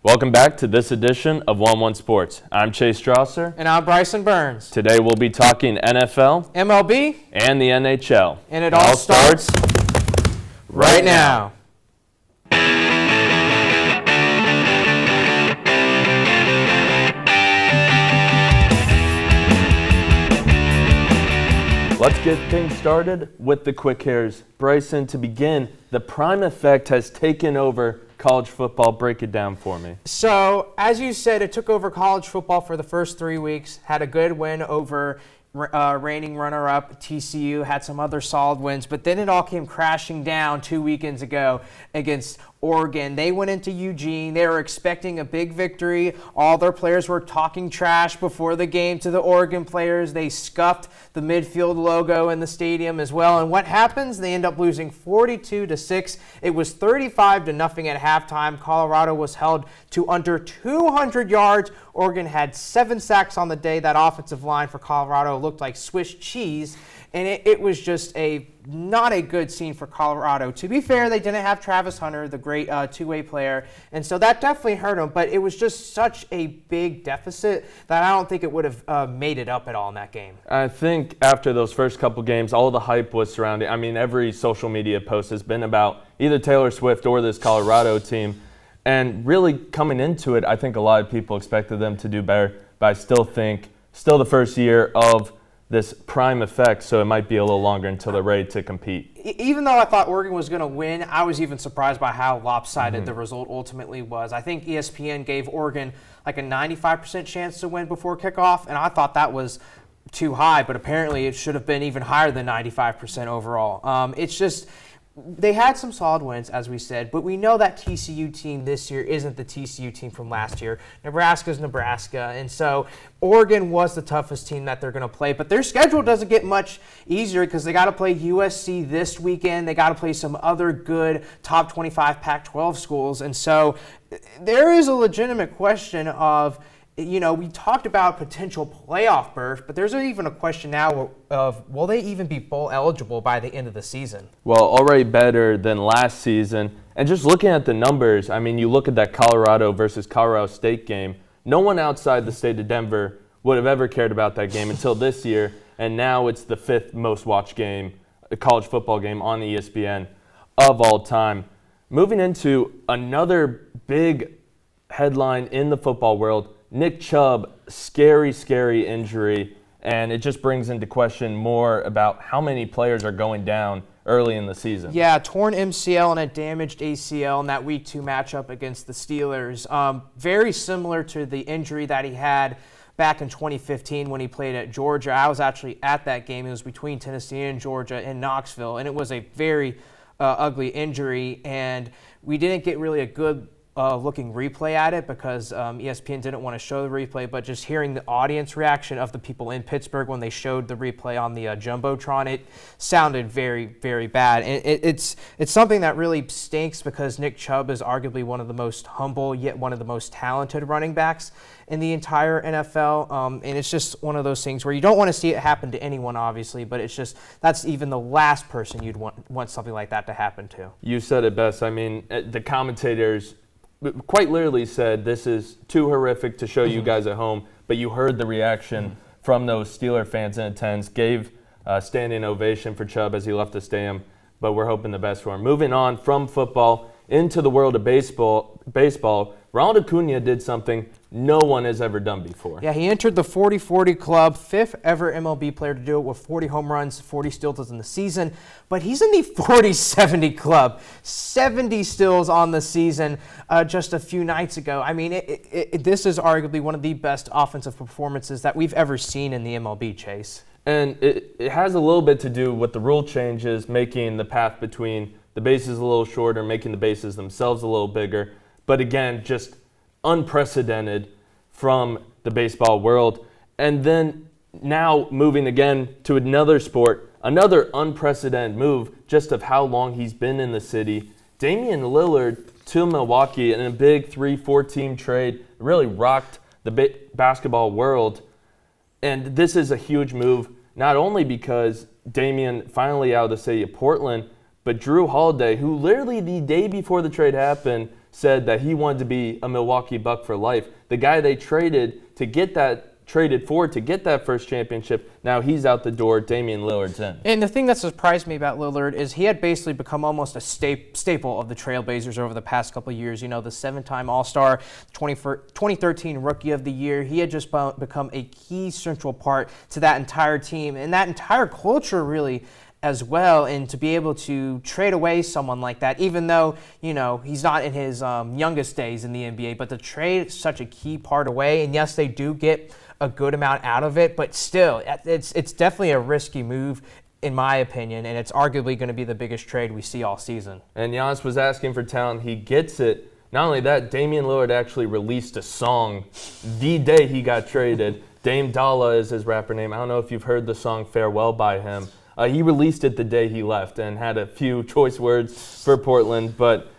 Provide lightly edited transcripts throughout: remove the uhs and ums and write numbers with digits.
Welcome back to this edition of 1-1 Sports. I'm Chase Strasser. And I'm Bryson Burns. Today we'll be talking NFL, MLB, and the NHL. And it all starts right now. Let's get things started with the quick hitters. Bryson, to begin, the prime effect has taken over college football. Break it down for me. So, as you said, it took over college football for the first 3 weeks, had a good win over reigning runner-up TCU, had some other solid wins, but then it all came crashing down 2 weekends ago against Oregon. They went into Eugene. They were expecting a big victory. All their players were talking trash before the game to the Oregon players. They scuffed the midfield logo in the stadium as well. And what happens? They end up losing 42-6. It was 35-0 at halftime. Colorado was held to under 200 yards. Oregon had 7 sacks on the day. That offensive line for Colorado looked like Swiss cheese. And it was just not a good scene for Colorado. To be fair, they didn't have Travis Hunter, the great two-way player, and so that definitely hurt them. But it was just such a big deficit that I don't think it would have made it up at all in that game. I think after those first couple games, all the hype was surrounding. I mean, every social media post has been about either Taylor Swift or this Colorado team. And really coming into it, I think a lot of people expected them to do better. But I still think, the first year of this prime effect, so it might be a little longer until they're ready to compete. Even though I thought Oregon was going to win, I was even surprised by how lopsided the result ultimately was. I think ESPN gave Oregon like a 95% chance to win before kickoff, and I thought that was too high, but apparently it should have been even higher than 95% overall. It's just, they had some solid wins, as we said, but we know that TCU team this year isn't the TCU team from last year. Nebraska's Nebraska, and so Oregon was the toughest team that they're going to play, but their schedule doesn't get much easier because they got to play USC this weekend. They got to play some other good top 25 Pac-12 schools, and so there is a legitimate question of, we talked about potential playoff berth, but there's even a question now of will they even be bowl eligible by the end of the season? Well, already better than last season. And just looking at the numbers, I mean, you look at that Colorado versus Colorado State game, no one outside the state of Denver would have ever cared about that game until this year, and now it's the 5th most watched game, a college football game on ESPN of all time. Moving into another big headline in the football world, Nick Chubb, scary injury, and it just brings into question more about how many players are going down early in the season. Yeah, torn MCL and a damaged ACL in that Week 2 matchup against the Steelers. Very similar to the injury that he had back in 2015 when he played at Georgia. I was actually at that game. It was between Tennessee and Georgia in Knoxville, and it was a very ugly injury, and we didn't get really a good looking replay at it because ESPN didn't want to show the replay, but just hearing the audience reaction of the people in Pittsburgh when they showed the replay on the Jumbotron, it sounded very, very bad. And it's something that really stinks because Nick Chubb is arguably one of the most humble yet one of the most talented running backs in the entire NFL. And it's just one of those things where you don't want to see it happen to anyone, obviously, but it's just that's even the last person you'd want something like that to happen to. You said it best. I mean, the commentators quite literally said this is too horrific to show you guys at home, but you heard the reaction from those Steeler fans in attendance, gave a standing ovation for Chubb as he left the stadium, but we're hoping the best for him. Moving on from football into the world of baseball, Ronald Acuna did something no one has ever done before. Yeah, he entered the 40-40 club, 5th ever MLB player to do it with 40 home runs, 40 steals in the season. But he's in the 40-70 club, 70 steals on the season just a few nights ago. I mean, this is arguably one of the best offensive performances that we've ever seen in the MLB, Chase. And it has a little bit to do with the rule changes, making the path between the bases a little shorter, making the bases themselves a little bigger. But again, just unprecedented from the baseball world. And then now moving again to another sport, another unprecedented move just of how long he's been in the city. Damian Lillard to Milwaukee in a big 3-4 team trade really rocked the basketball world. And this is a huge move, not only because Damian finally out of the city of Portland, but Drew Holiday, who literally the day before the trade happened said that he wanted to be a Milwaukee Buck for life. The guy they traded for to get that first championship, now he's out the door. Damian Lillard's in. And the thing that surprised me about Lillard is he had basically become almost a staple of the Trailblazers over the past couple of years. You know, the 7-time All-Star, 2013 Rookie of the Year. He had just become a key central part to that entire team and that entire culture, really, as well. And to be able to trade away someone like that, even though, you know, he's not in his youngest days in the NBA, but to trade such a key part away, and yes, they do get a good amount out of it, but still, it's definitely a risky move, in my opinion, and it's arguably going to be the biggest trade we see all season. And Giannis was asking for talent. He gets it. Not only that, Damian Lillard actually released a song the day he got traded. Dame Dalla is his rapper name. I don't know if you've heard the song Farewell by him. He released it the day he left and had a few choice words for Portland, but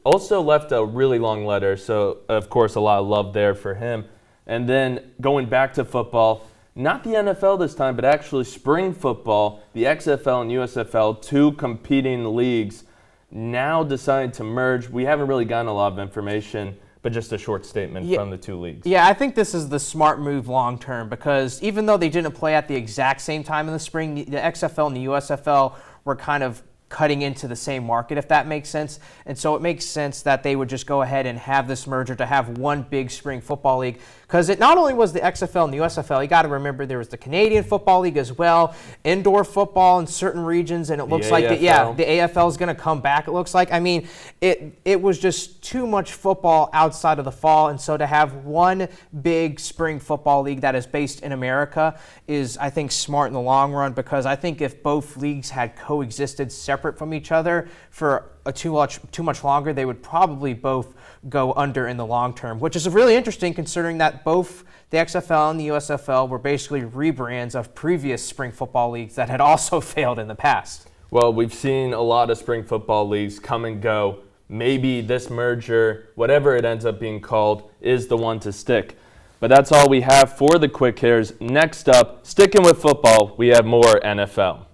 also left a really long letter. So, of course, a lot of love there for him. And then going back to football, not the NFL this time, but actually spring football, the XFL and USFL, two competing leagues, now decided to merge. We haven't really gotten a lot of information, but just a short statement from the two leagues. Yeah, I think this is the smart move long term, because even though they didn't play at the exact same time in the spring, the XFL and the USFL were kind of cutting into the same market, if that makes sense. And so it makes sense that they would just go ahead and have this merger to have one big spring football league, because it not only was the XFL and the USFL, you got to remember there was the Canadian Football League as well, indoor football in certain regions, and it looks like the AFL is going to come back, it looks like. I mean, it was just too much football outside of the fall, and so to have one big spring football league that is based in America is, I think, smart in the long run, because I think if both leagues had coexisted separate from each other for too much longer, they would probably both go under in the long term, which is really interesting considering that both the XFL and the USFL were basically rebrands of previous spring football leagues that had also failed in the past. Well, we've seen a lot of spring football leagues come and go. Maybe this merger, whatever it ends up being called, is the one to stick. But that's all we have for the quick hitters. Next up, sticking with football, we have more NFL.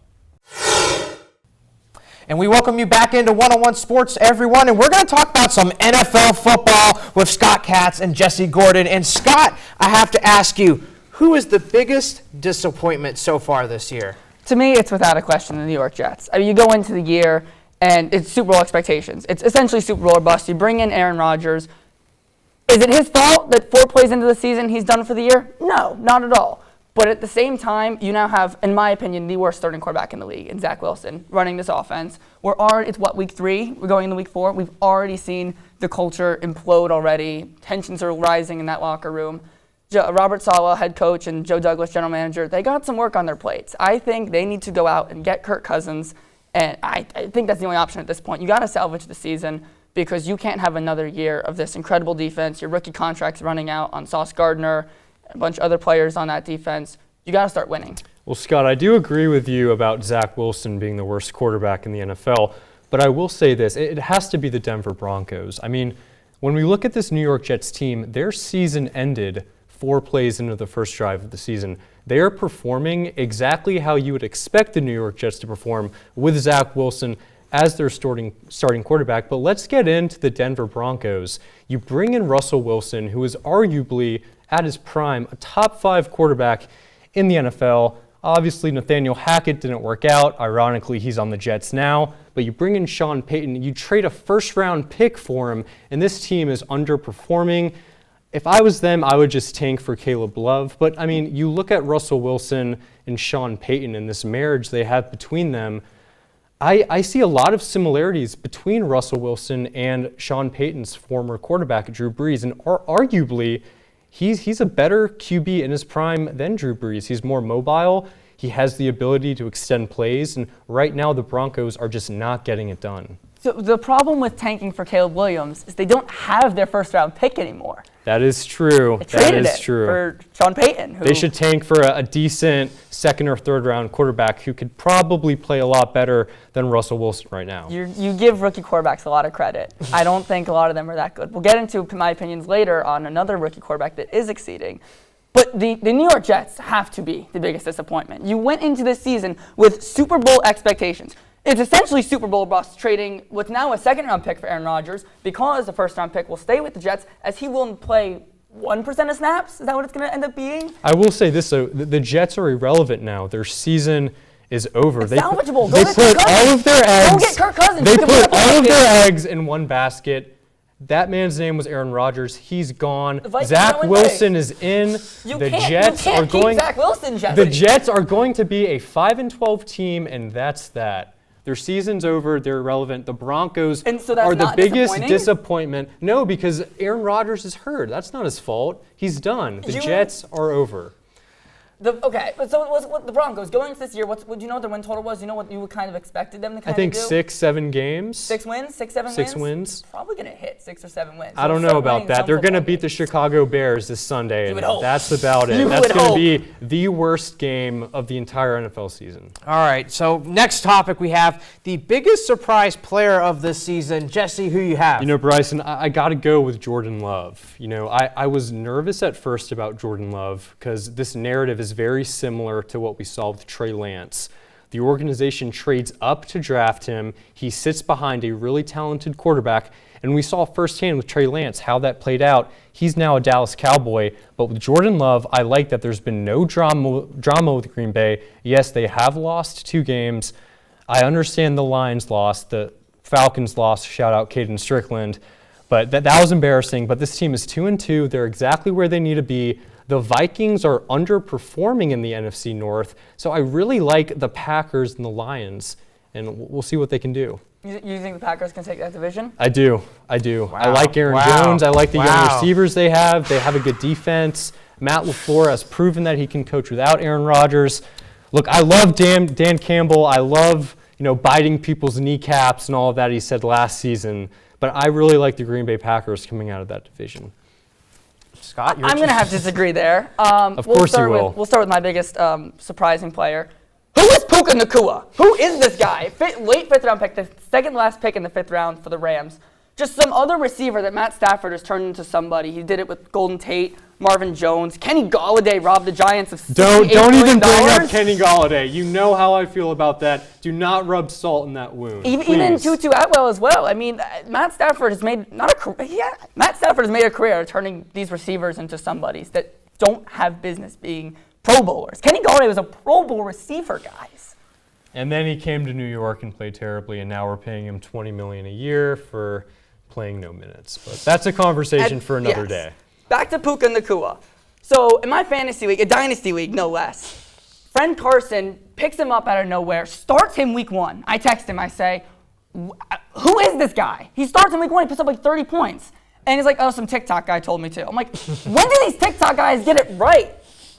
And we welcome you back into One-on-One Sports, everyone. And we're going to talk about some NFL football with Scott Katz and Jesse Gordon. And Scott, I have to ask you, who is the biggest disappointment so far this year? To me, it's without a question the New York Jets. I mean, you go into the year, and it's Super Bowl expectations. It's essentially Super Bowl or bust. You bring in Aaron Rodgers. Is it his fault that 4 plays into the season he's done for the year? No, not at all. But at the same time, you now have, in my opinion, the worst starting quarterback in the league, in Zach Wilson, running this offense. It's week 3? We're going into week 4. We've already seen the culture implode already. Tensions are rising in that locker room. Robert Saleh, head coach, and Joe Douglas, general manager, they got some work on their plates. I think they need to go out and get Kirk Cousins, and I think that's the only option at this point. You got to salvage the season, because you can't have another year of this incredible defense. Your rookie contract's running out on Sauce Gardner, a bunch of other players on that defense. You got to start winning. Well, Scott, I do agree with you about Zach Wilson being the worst quarterback in the NFL, but I will say this. It has to be the Denver Broncos. I mean, when we look at this New York Jets team, their season ended 4 plays into the first drive of the season. They are performing exactly how you would expect the New York Jets to perform with Zach Wilson as their starting quarterback. But let's get into the Denver Broncos. You bring in Russell Wilson, who is arguably at his prime, a top 5 quarterback in the NFL. Obviously, Nathaniel Hackett didn't work out. Ironically, he's on the Jets now. But you bring in Sean Payton, you trade a first-round pick for him, and this team is underperforming. If I was them, I would just tank for Caleb Love. But, I mean, you look at Russell Wilson and Sean Payton and this marriage they have between them. I see a lot of similarities between Russell Wilson and Sean Payton's former quarterback, Drew Brees. And arguably, he's a better QB in his prime than Drew Brees. He's more mobile. He has the ability to extend plays. And right now, the Broncos are just not getting it done. So the problem with tanking for Caleb Williams is they don't have their first-round pick anymore. That is true. They traded it for Sean Payton. They should tank for a decent second or third round quarterback who could probably play a lot better than Russell Wilson right now. You give rookie quarterbacks a lot of credit. I don't think a lot of them are that good. We'll get into my opinions later on another rookie quarterback that is exceeding. But the New York Jets have to be the biggest disappointment. You went into this season with Super Bowl expectations. It's essentially Super Bowl bust, trading what's now a second-round pick for Aaron Rodgers because the first-round pick will stay with the Jets as he will play 1% of snaps. Is that what it's going to end up being? I will say this, though. The Jets are irrelevant now. Their season is over. It's salvageable. They put all of their eggs. Go get Kirk Cousins. They put all of their eggs in one basket. That man's name was Aaron Rodgers. He's gone. Zach Wilson is in. The Jets are going. Zach Wilson, the Jets are going to be a 5-12 team, and that's that. Their season's over. They're irrelevant. The Broncos are the biggest disappointment. No, because Aaron Rodgers is hurt. That's not his fault. He's done. The Jets are over. Okay, but so what the Broncos going into this year? Would you know what their win total was? You know what you would kind of expected them to kind of do? I think 6, 7 games. 6 wins, 6, 7 wins. 6 wins. Probably gonna hit 6 or 7 wins. I don't know about that. They're gonna beat the Chicago Bears this Sunday. You would hope. That's about it. That's gonna be the worst game of the entire NFL season. All right. So next topic we have the biggest surprise player of this season. Jesse, who you have? You know, Bryson, I got to go with Jordan Love. You know, I was nervous at first about Jordan Love because this narrative is very similar to what we saw with Trey Lance. The organization trades up to draft him. He sits behind a really talented quarterback, and we saw firsthand with Trey Lance how that played out. He's now a Dallas Cowboy, but with Jordan Love, I like that there's been no drama with Green Bay. Yes, they have lost 2 games. I understand the Lions lost, the Falcons lost, shout out Caden Strickland, but that was embarrassing. But this team is 2-2. They're exactly where they need to be. The Vikings are underperforming in the NFC North, so I really like the Packers and the Lions, and we'll see what they can do. You think the Packers can take that division? I do. Wow. I like Aaron Jones. I like the young receivers they have. They have a good defense. Matt LaFleur has proven that he can coach without Aaron Rodgers. Look, I love Dan Campbell. I love, biting people's kneecaps and all of that he said last season, but I really like the Green Bay Packers coming out of that division. Scott, I'm going to have to disagree there. Of course you will. We'll start with my biggest surprising player. Who is Puka Nacua? Who is this guy? Late 5th round pick, the second last pick in the 5th round for the Rams. Just some other receiver that Matt Stafford has turned into somebody. He did it with Golden Tate, Marvin Jones. Kenny Golladay robbed the Giants of $68 Don't even bring up Kenny Golladay. You know how I feel about that. Do not rub salt in that wound. Even Tutu Atwell as well. I mean, Matt Stafford has made a career turning these receivers into somebodies that don't have business being Pro Bowlers. Kenny Golladay was a Pro Bowl receiver, guys. And then he came to New York and played terribly, and now we're paying him $20 million a year for playing no minutes. But that's a conversation for another day. Back to Puka Nacua. So in my fantasy league, a dynasty league no less, friend Carson picks him up out of nowhere, starts him week 1. I text him, I say, who is this guy? He starts in week 1, he puts up like 30 points. And he's like, oh, some TikTok guy told me to. I'm like, when do these TikTok guys get it right?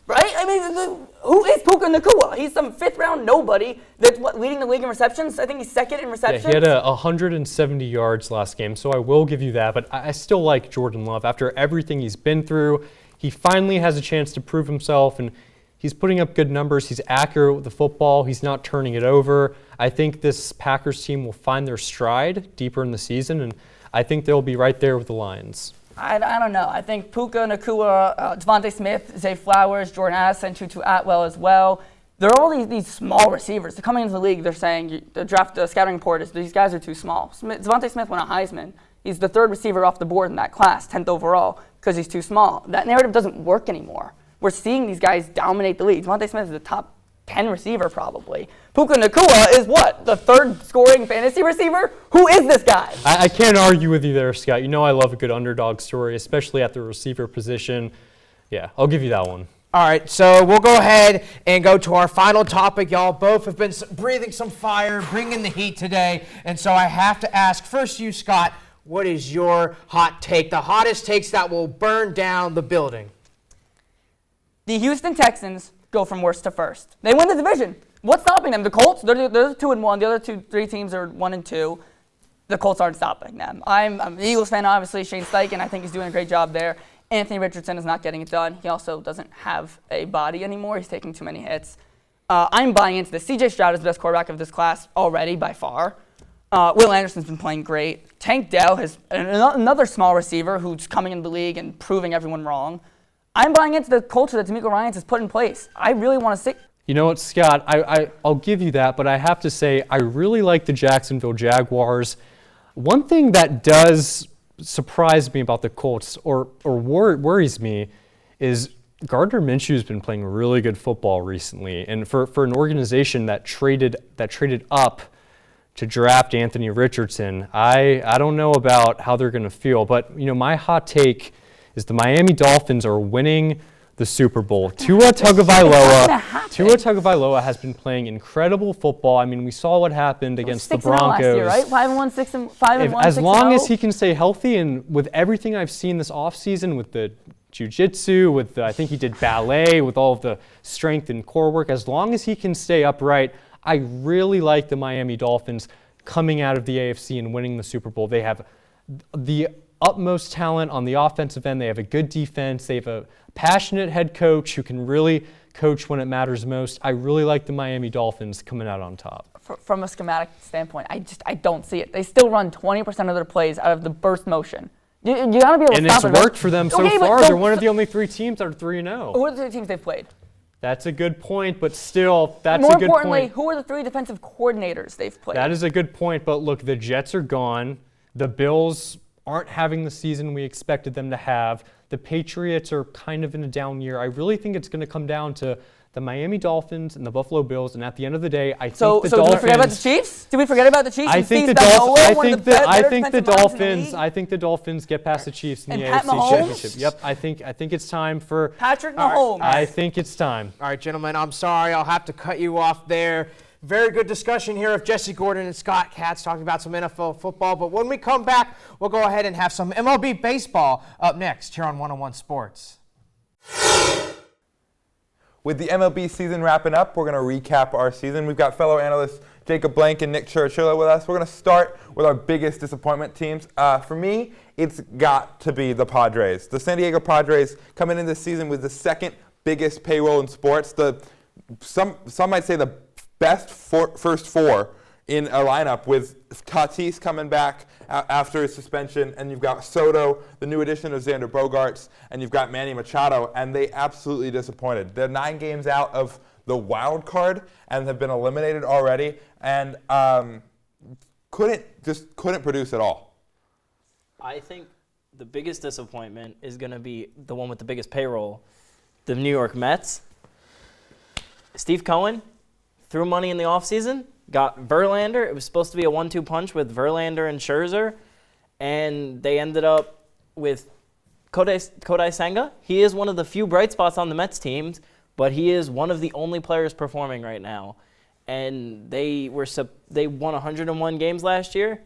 Right? I mean, who is Puka Nacua? He's some 5th round nobody that's leading the league in receptions. I think he's 2nd in receptions. Yeah, he had 170 yards last game, so I will give you that. But I still like Jordan Love. After everything he's been through, he finally has a chance to prove himself, and he's putting up good numbers. He's accurate with the football. He's not turning it over. I think this Packers team will find their stride deeper in the season, and I think they'll be right there with the Lions. I don't know. I think Puka Nacua, Devontae Smith, Zay Flowers, Jordan Addison, Tutu Atwell as well. They're all these small receivers. They're coming into the league. They're saying the scouting report is these guys are too small. Devontae Smith won a Heisman. He's the 3rd receiver off the board in that class, 10th overall, because he's too small. That narrative doesn't work anymore. We're seeing these guys dominate the league. Devontae Smith is the top 10 receiver probably. Puka Nacua is what? The 3rd scoring fantasy receiver? Who is this guy? I can't argue with you there, Scott. You know I love a good underdog story, especially at the receiver position. Yeah, I'll give you that one. All right, so we'll go ahead and go to our final topic. Y'all both have been breathing some fire, bringing the heat today. And so I have to ask, first you, Scott, what is your hot take? The hottest takes that will burn down the building. The Houston Texans go from worst to first. They win the division. What's stopping them? The Colts, they're 2-1. The other 3 teams are 1-2. The Colts aren't stopping them. I'm an Eagles fan, obviously. Shane Steichen, I think he's doing a great job there. Anthony Richardson is not getting it done. He also doesn't have a body anymore. He's taking too many hits. I'm buying into this. C.J. Stroud is the best quarterback of this class already by far. Will Anderson's been playing great. Tank Dell is another small receiver who's coming into the league and proving everyone wrong. I'm buying into the culture that DeMeco Ryans has put in place. I really want to You know what, Scott, I'll give you that, but I have to say I really like the Jacksonville Jaguars. One thing that does surprise me about the Colts or worries me is Gardner Minshew's been playing really good football recently. And for an organization that traded up to draft Anthony Richardson, I don't know about how they're going to feel. But, my hot take is the Miami Dolphins are winning the Super Bowl. Tua Tagovailoa has been playing incredible football. I mean, we saw what happened against the Broncos. 6-0 last year, right? 5-1, 6-1. As long as he can stay healthy, and with everything I've seen this offseason with the jiu-jitsu, I think he did ballet, with all of the strength and core work, as long as he can stay upright, I really like the Miami Dolphins coming out of the AFC and winning the Super Bowl. They have the utmost talent on the offensive end. They have a good defense. They have a passionate head coach who can really coach when it matters most. I really like the Miami Dolphins coming out on top. From a schematic standpoint, I don't see it. They still run 20% of their plays out of the burst motion. You got to be able to stop it. And it's worked for them so far. They're one of the only 3 teams that are 3-0. Who are the 3 teams they've played? That's a good point, but still, that's More a good point. importantly, who are the 3 defensive coordinators they've played? That is a good point, but look, the Jets are gone. The Bills aren't having the season we expected them to have. The Patriots are kind of in a down year. I really think it's going to come down to the Miami Dolphins and the Buffalo Bills, and at the end of the day, I think the Dolphins. So did we forget about the Chiefs? Did we forget about the Chiefs? I think the Dolphins get past the Chiefs in the AFC Championship. Yep, I think it's time for Patrick Mahomes. I think it's time. All right, gentlemen, I'm sorry. I'll have to cut you off there. Very good discussion here of Jesse Gordon and Scott Katz talking about some NFL football. But when we come back, we'll go ahead and have some MLB baseball up next here on 101 Sports. With the MLB season wrapping up, we're going to recap our season. We've got fellow analysts Jacob Blank and Nick Churchilla with us. We're going to start with our biggest disappointment teams. For me, it's got to be the Padres. The San Diego Padres coming into this season with the second biggest payroll in sports. Some might say the best first 4 in a lineup, with Tatis coming back after his suspension, and you've got Soto, the new addition of Xander Bogaerts, and you've got Manny Machado, and they absolutely disappointed. They're 9 games out of the wild card and have been eliminated already, and couldn't produce at all. I think the biggest disappointment is going to be the one with the biggest payroll, the New York Mets. Steve Cohen threw money in the offseason, got Verlander. It was supposed to be a 1-2 punch with Verlander and Scherzer, and they ended up with Kodai Senga. He is one of the few bright spots on the Mets teams, but he is one of the only players performing right now. And they won 101 games last year.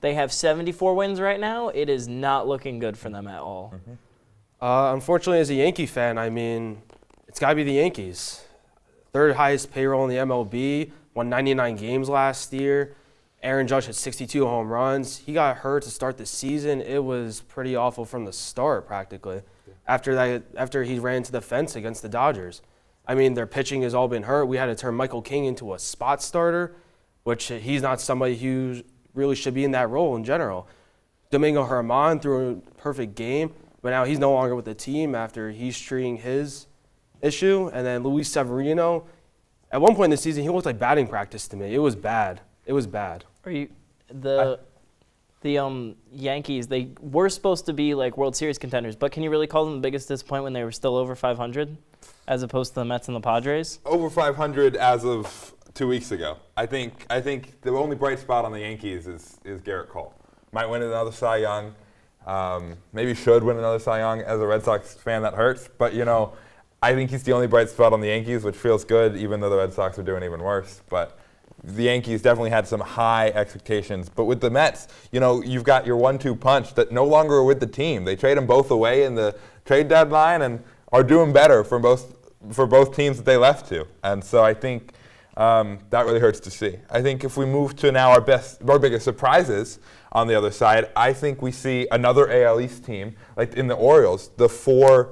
They have 74 wins right now. It is not looking good for them at all. Mm-hmm. Unfortunately, as a Yankee fan, it's got to be the Yankees. 3rd highest payroll in the MLB, won 99 games last year. Aaron Judge had 62 home runs. He got hurt to start the season. It was pretty awful from the start, practically. After he ran into the fence against the Dodgers. Their pitching has all been hurt. We had to turn Michael King into a spot starter, which he's not somebody who really should be in that role in general. Domingo Germán threw a perfect game, but now he's no longer with the team after he's treating his issue. And then Luis Severino, at one point in the season, he looked like batting practice to me. It was bad. The Yankees, they were supposed to be like World Series contenders, but can you really call them the biggest disappointment when they were still over 500, as opposed to the Mets and the Padres? Over 500 as of 2 weeks ago. I think the only bright spot on the Yankees is Garrett Cole. Might win another Cy Young. Maybe should win another Cy Young. As a Red Sox fan, that hurts. But, I think he's the only bright spot on the Yankees, which feels good, even though the Red Sox are doing even worse. But the Yankees definitely had some high expectations. But with the Mets, you've got your 1-2 punch that no longer are with the team. They trade them both away in the trade deadline and are doing better for both teams that they left to. And so I think that really hurts to see. I think if we move to now our biggest surprises on the other side, I think we see another AL East team, like in the Orioles, the 4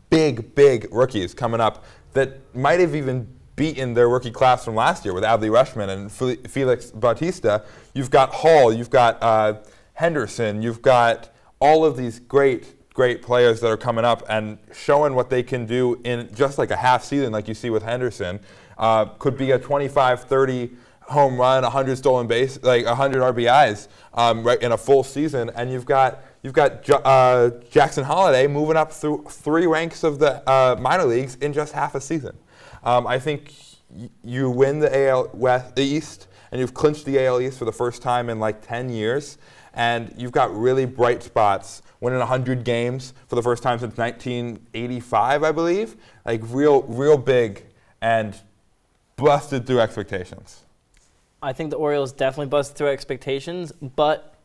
big rookies coming up that might have even beaten their rookie class from last year with Adley Rutschman and Felix Bautista. You've got Hall, you've got Henderson, you've got all of these great great players that are coming up and showing what they can do in just like a half season, like you see with Henderson. Could be a 25, 30 home run, 100 stolen base, like 100 RBIs right in a full season, and you've got Jackson Holliday moving up through 3 ranks of the minor leagues in just half a season. I think you win the AL West, the East, and you've clinched the AL East for the first time in like 10 years, and you've got really bright spots, winning 100 games for the first time since 1985, I believe, like real big and busted through expectations. I think the Orioles definitely busted through expectations, but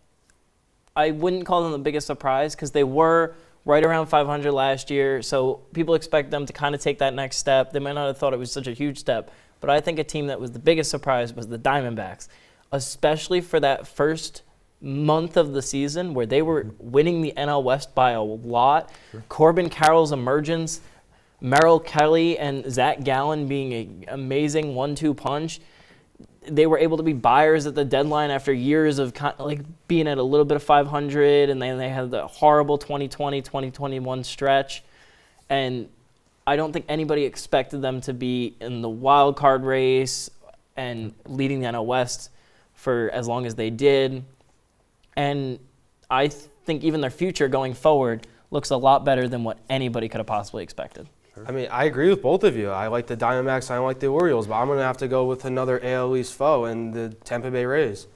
I wouldn't call them the biggest surprise because they were right around 500 last year, so people expect them to kind of take that next step. They might not have thought it was such a huge step, but I think a team that was the biggest surprise was the Diamondbacks, especially for that first month of the season where they were winning the NL West by a lot. Sure. Corbin Carroll's emergence, Merrill Kelly and Zach Gallen being an amazing 1-2 punch. They were able to be buyers at the deadline after years of like being at a little bit of 500, and then they had the horrible 2020, 2021 stretch. And I don't think anybody expected them to be in the wild card race and leading the NL West for as long as they did. And I think even their future going forward looks a lot better than what anybody could have possibly expected. I mean, I agree with both of you. I like the Diamondbacks, I don't like the Orioles, but I'm going to have to go with another AL East foe and the Tampa Bay Rays.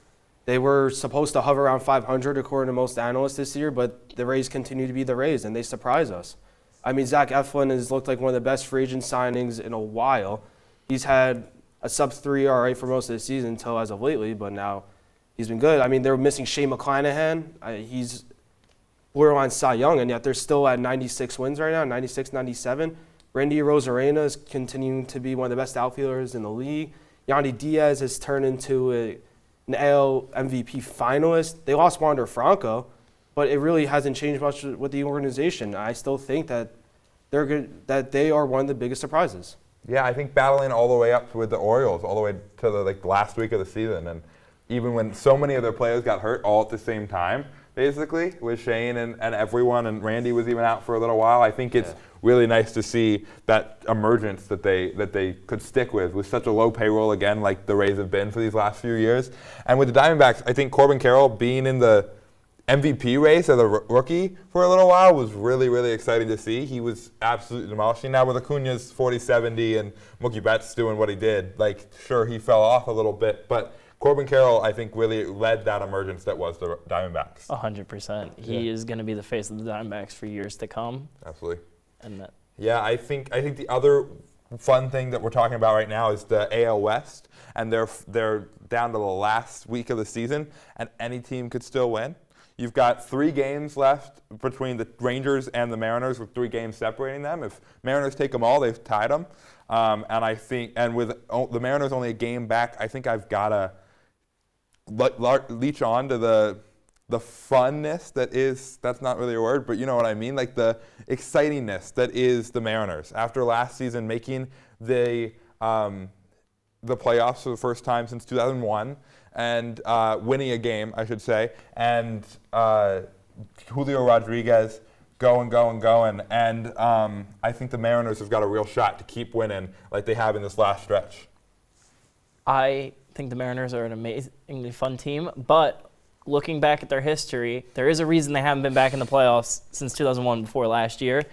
They were supposed to hover around 500 according to most analysts this year, but the Rays continue to be the Rays, and they surprise us. I mean, Zach Eflin has looked like one of the best free agent signings in a while. He's had a sub-3 ERA for most of the season until as of lately, but now he's been good. I mean, they're missing Shane McClanahan. He's borderline Cy Young, and yet they're still at 96 wins right now, 96, 97. Randy Arozarena is continuing to be one of the best outfielders in the league. Yandy Diaz has turned into an AL MVP finalist. They lost Wander Franco, but it really hasn't changed much with the organization. I still think that they're good, that they are one of the biggest surprises. Yeah, I think battling all the way up with the Orioles, all the way to the last week of the season, and even when so many of their players got hurt all at the same time, basically, with Shane and everyone, and Randy was even out for a little while. I think it's really nice to see that emergence that they could stick with such a low payroll again, like the Rays have been for these last few years. And with the Diamondbacks, I think Corbin Carroll being in the MVP race as a rookie for a little while was really, really exciting to see. He was absolutely demolishing. Now with Acuna's 40-70 and Mookie Betts doing what he did, like sure he fell off a little bit, but Corbin Carroll, I think, really led that emergence that was the Diamondbacks. 100%. He is going to be the face of the Diamondbacks for years to come. Absolutely. And that. Yeah, I think the other fun thing that we're talking about right now is the AL West, and they're down to the last week of the season, and any team could still win. You've got 3 games left between the Rangers and the Mariners, with 3 games separating them. If Mariners take them all, they've tied them. And I think, and with the Mariners only a game back, I think I've got to leech on to the funness that's not really a word, but you know what I mean, like the excitingness that is the Mariners. After last season making the playoffs for the first time since 2001 and winning a game, I should say, and Julio Rodriguez going, and I think the Mariners have got a real shot to keep winning like they have in this last stretch. I think the Mariners are an amazingly fun team, but looking back at their history, there is a reason they haven't been back in the playoffs since 2001 before last year,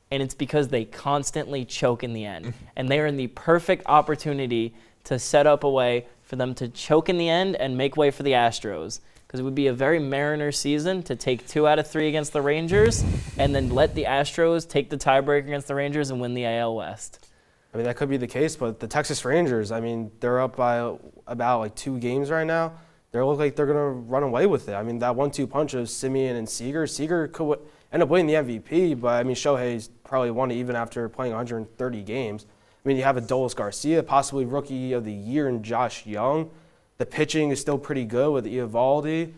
and it's because they constantly choke in the end. And they are in the perfect opportunity to set up a way for them to choke in the end and make way for the Astros, because it would be a very Mariners season to take 2 out of 3 against the Rangers and then let the Astros take the tiebreaker against the Rangers and win the AL West. I mean, that could be the case, but the Texas Rangers, I mean, they're up by about 2 games right now. They look like they're going to run away with it. I mean, that 1-2 punch of Simeon and Seager could end up winning the MVP, but I mean, Shohei's probably won it even after playing 130 games. I mean, you have Adolis Garcia, possibly Rookie of the Year, and Josh Young. The pitching is still pretty good with Eovaldi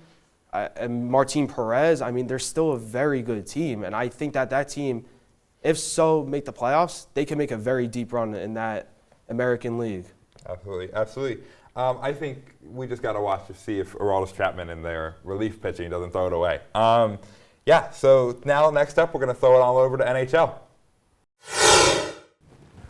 and Martin Perez. I mean, they're still a very good team, and I think that team, if so make the playoffs, they can make a very deep run in that American League. Absolutely. I think we just got to watch to see if Aroldis Chapman in their relief pitching doesn't throw it away. yeah, so now next up, we're going to throw it all over to NHL.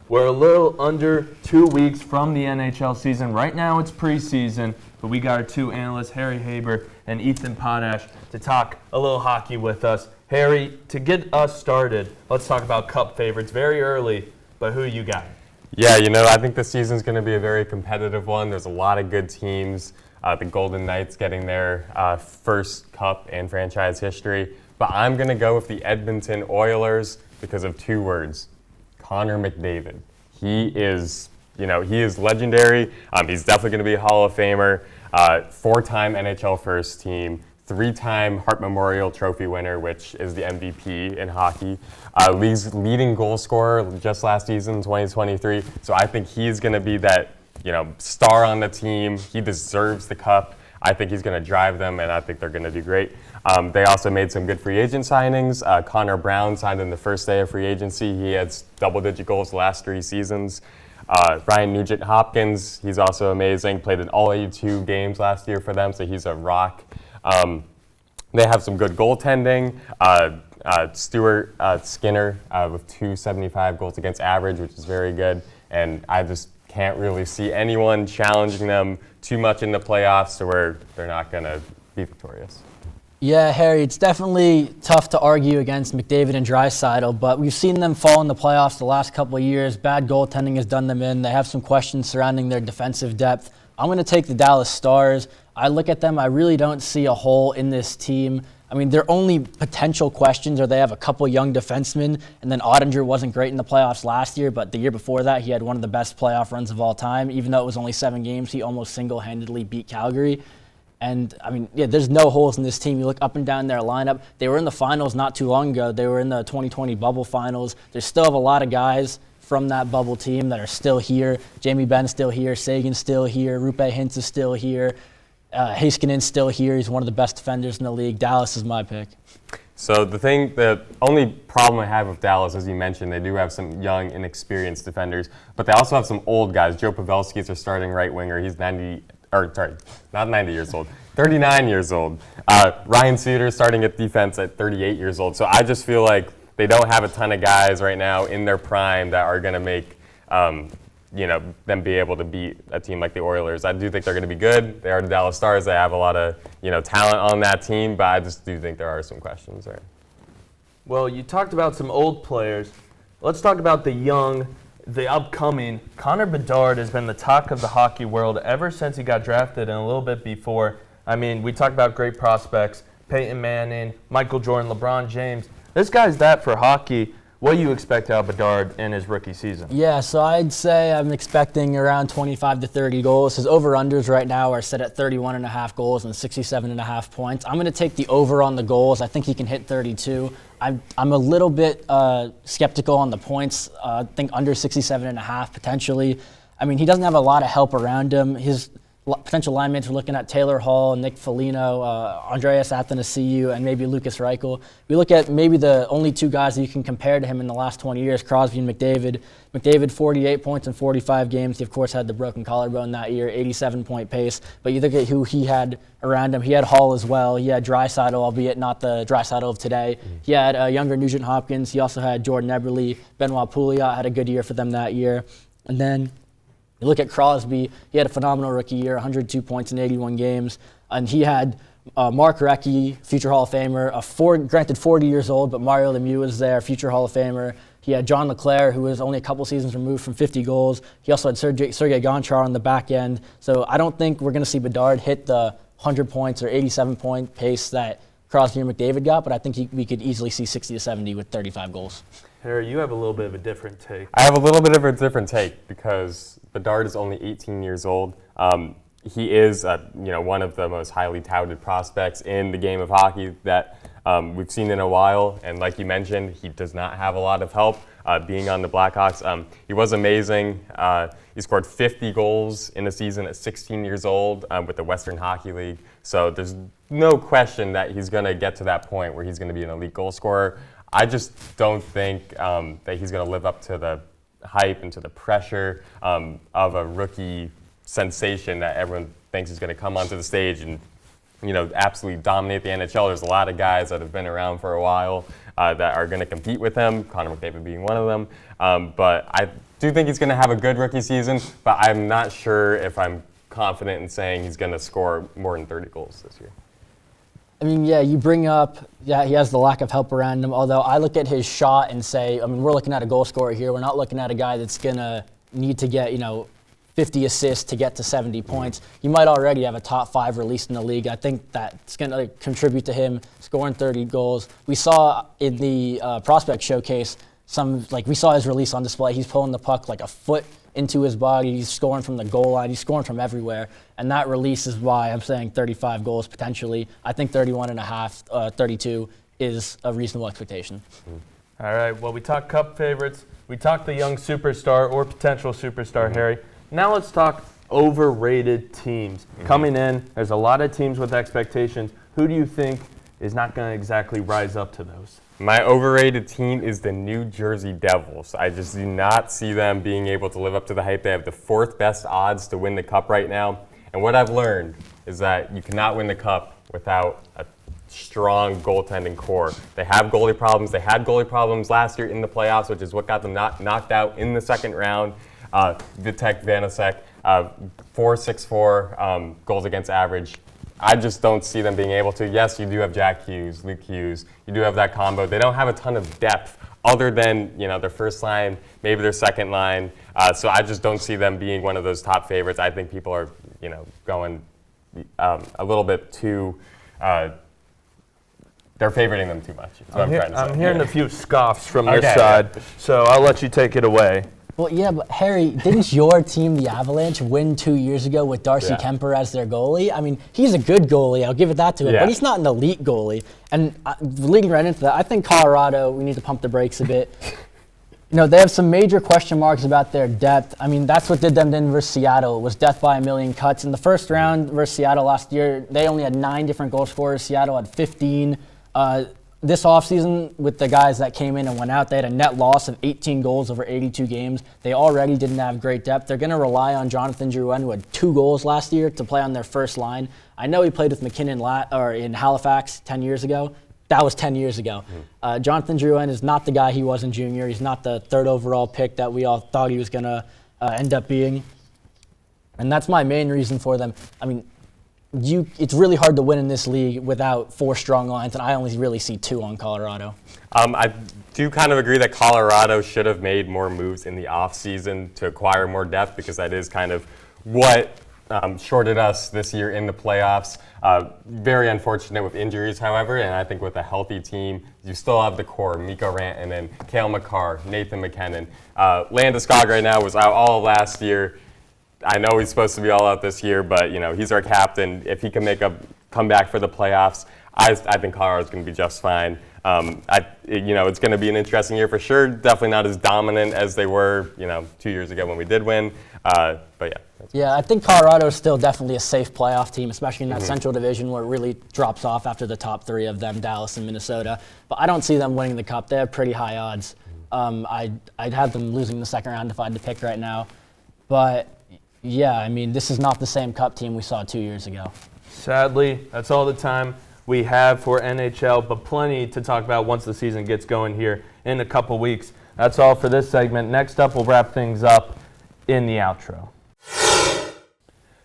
We're a little under 2 weeks from the NHL season. Right now it's preseason, but we got our two analysts, Harry Haber and Ethan Potash, to talk a little hockey with us. Harry, to get us started, let's talk about Cup favorites very early, but who you got? Yeah, I think the season's going to be a very competitive one. There's a lot of good teams. The Golden Knights getting their first Cup in franchise history. But I'm going to go with the Edmonton Oilers because of two words. Connor McDavid. He is legendary. He's definitely going to be a Hall of Famer. 4-time NHL first team, 3-time Hart Memorial Trophy winner, which is the MVP in hockey. League's leading goal scorer just last season, 2023. So I think he's going to be that, star on the team. He deserves the Cup. I think he's going to drive them, and I think they're going to do great. They also made some good free agent signings. Connor Brown signed in the first day of free agency. He had double-digit goals the last 3 seasons. Ryan Nugent-Hopkins, he's also amazing. Played in all 82 games last year for them, so he's a rock. They have some good goaltending. Stuart Skinner with 275 goals against average, which is very good. And I just can't really see anyone challenging them too much in the playoffs to where they're not going to be victorious. Yeah, Harry, it's definitely tough to argue against McDavid and Draisaitl, but we've seen them fall in the playoffs the last couple of years. Bad goaltending has done them in. They have some questions surrounding their defensive depth. I'm going to take the Dallas Stars. I look at them, I really don't see a hole in this team. I mean, their only potential questions are they have a couple young defensemen, and then Ottinger wasn't great in the playoffs last year, but the year before that, he had one of the best playoff runs of all time. Even though it was only 7 games, he almost single-handedly beat Calgary. And, I mean, yeah, there's no holes in this team. You look up and down their lineup. They were in the finals not too long ago. They were in the 2020 bubble finals. They still have a lot of guys from that bubble team that are still here. Jamie Benn's still here. Sagan's still here. Rupe Hintz is still here. Haskinen's still here. He's one of the best defenders in the league. Dallas is my pick. So the only problem I have with Dallas, as you mentioned, they do have some young, inexperienced defenders, but they also have some old guys. Joe Pavelski is their starting right winger. He's not 90 years old, 39 years old. Ryan Suter starting at defense at 38 years old. So I just feel like they don't have a ton of guys right now in their prime that are going to make them be able to beat a team like the Oilers. I do think they're going to be good. They are the Dallas Stars. They have a lot of talent on that team, but I just do think there are some questions there. Well, you talked about some old players. Let's talk about the upcoming. Connor Bedard has been the talk of the hockey world ever since he got drafted and a little bit before. I mean, we talk about great prospects, Peyton Manning, Michael Jordan, LeBron James. This guy's that for hockey. What do you expect out of Bedard in his rookie season? Yeah, so I'd say I'm expecting around 25 to 30 goals. His over-unders right now are set at 31.5 goals and 67.5 points. I'm going to take the over on the goals. I think he can hit 32. I'm a little bit skeptical on the points. I think under 67.5 potentially. I mean, he doesn't have a lot of help around him. His potential line mates are looking at Taylor Hall, Nick Foligno, Andreas Athanasiou, and maybe Lucas Reichel. We look at maybe the only 2 guys that you can compare to him in the last 20 years, Crosby and McDavid. McDavid, 48 points in 45 games. He, of course, had the broken collarbone that year, 87-point pace. But you look at who he had around him. He had Hall as well. He had Draisaitl, albeit not the Draisaitl of today. He had younger Nugent-Hopkins. He also had Jordan Eberle. Benoit Pouliot had a good year for them that year. And then you look at Crosby, he had a phenomenal rookie year, 102 points in 81 games. And he had Mark Recchi, future Hall of Famer, granted 40 years old, but Mario Lemieux was there, future Hall of Famer. He had John LeClaire, who was only a couple seasons removed from 50 goals. He also had Sergei Gonchar on the back end. So I don't think we're going to see Bedard hit the 100 points or 87-point pace that Crosby and McDavid got, but I think we could easily see 60 to 70 with 35 goals. Harry, you have a little bit of a different take. I have a little bit of a different take because Bedard is only 18 years old. He is, one of the most highly touted prospects in the game of hockey that we've seen in a while. And like you mentioned, he does not have a lot of help being on the Blackhawks. He was amazing. He scored 50 goals in a season at 16 years old with the Western Hockey League. So there's no question that he's going to get to that point where he's going to be an elite goal scorer. I just don't think that he's going to live up to the hype and to the pressure of a rookie sensation that everyone thinks is going to come onto the stage and absolutely dominate the NHL. There's a lot of guys that have been around for a while that are going to compete with him, Connor McDavid being one of them. But I do think he's going to have a good rookie season, but I'm not sure if I'm confident in saying he's going to score more than 30 goals this year. I mean, yeah, you bring up, he has the lack of help around him, although I look at his shot and say, we're looking at a goal scorer here. We're not looking at a guy that's going to need to get, 50 assists to get to 70 points. You might already have a top 5 release in the league. I think that's going to contribute to him scoring 30 goals. We saw in the prospect showcase we saw his release on display. He's pulling the puck like a foot into his body. He's scoring from the goal line. He's scoring from everywhere. And that release is why I'm saying 35 goals potentially. I think 31.5, 32 is a reasonable expectation. All right, well, we talked Cup favorites. We talked the young superstar or potential superstar, Harry. Now let's talk overrated teams. Coming in, there's a lot of teams with expectations. Who do you think is not going to exactly rise up to those? My overrated team is the New Jersey Devils. I just do not see them being able to live up to the hype. They have the 4th best odds to win the Cup right now. And what I've learned is that you cannot win the Cup without a strong goaltending core. They have goalie problems. They had goalie problems last year in the playoffs, which is what got them knocked out in the second round. Vitek Vanacek, 4.64 goals against average. I just don't see them being able to. Yes, you do have Jack Hughes, Luke Hughes. You do have that combo. They don't have a ton of depth other than their first line, maybe their second line. So I just don't see them being one of those top favorites. I think people are going a little bit too. They're favoriting them too much. Is what I'm trying to say. I'm hearing a few scoffs from this side, so I'll let you take it away. Well, yeah, but Harry, didn't your team, the Avalanche, win 2 years ago with Darcy Kemper as their goalie? I mean, he's a good goalie. I'll give it that to him, but he's not an elite goalie. And leading right into that, I think Colorado, we need to pump the brakes a bit. They have some major question marks about their depth. I mean, that's what did them in versus Seattle. It was death by a million cuts. In the first round versus Seattle last year, they only had 9 different goal scorers. Seattle had 15. This offseason, with the guys that came in and went out, they had a net loss of 18 goals over 82 games. They already didn't have great depth. They're going to rely on Jonathan Drouin, who had 2 goals last year, to play on their first line. I know he played with McKinnon in Halifax 10 years ago. That was 10 years ago. Jonathan Drouin is not the guy he was in junior. He's not the 3rd overall pick that we all thought he was going to end up being. And that's my main reason for them. I mean, it's really hard to win in this league without 4 strong lines, and I only really see 2 on Colorado. I do kind of agree that Colorado should have made more moves in the offseason to acquire more depth, because that is kind of what shorted us this year in the playoffs. Very unfortunate with injuries, however, and I think with a healthy team, you still have the core, Mikko Rantanen, Cale Makar, Nathan McKinnon. Landeskog right now was out all of last year. I know he's supposed to be all out this year, but he's our captain. If he can make a comeback for the playoffs, I think Colorado's going to be just fine. It's going to be an interesting year for sure. Definitely not as dominant as they were, 2 years ago when we did win. But yeah. Yeah, I think Colorado is still definitely a safe playoff team, especially in that Central Division where it really drops off after the top 3 of them, Dallas and Minnesota. But I don't see them winning the Cup. They have pretty high odds. I'd have them losing the second round if I had to pick right now. But yeah, I mean, this is not the same Cup team we saw 2 years ago. Sadly, that's all the time we have for NHL, but plenty to talk about once the season gets going here in a couple weeks. That's all for this segment. Next up, we'll wrap things up in the outro.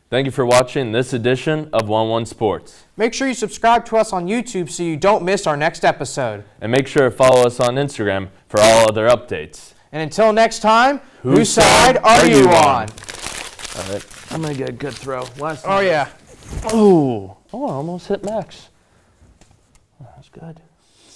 Thank you for watching this edition of 1-1 Sports. Make sure you subscribe to us on YouTube so you don't miss our next episode. And make sure to follow us on Instagram for all other updates. And until next time, whose side are you on? All right, I'm going to get a good throw. Oh, yeah. Oh, I almost hit Max. That's good.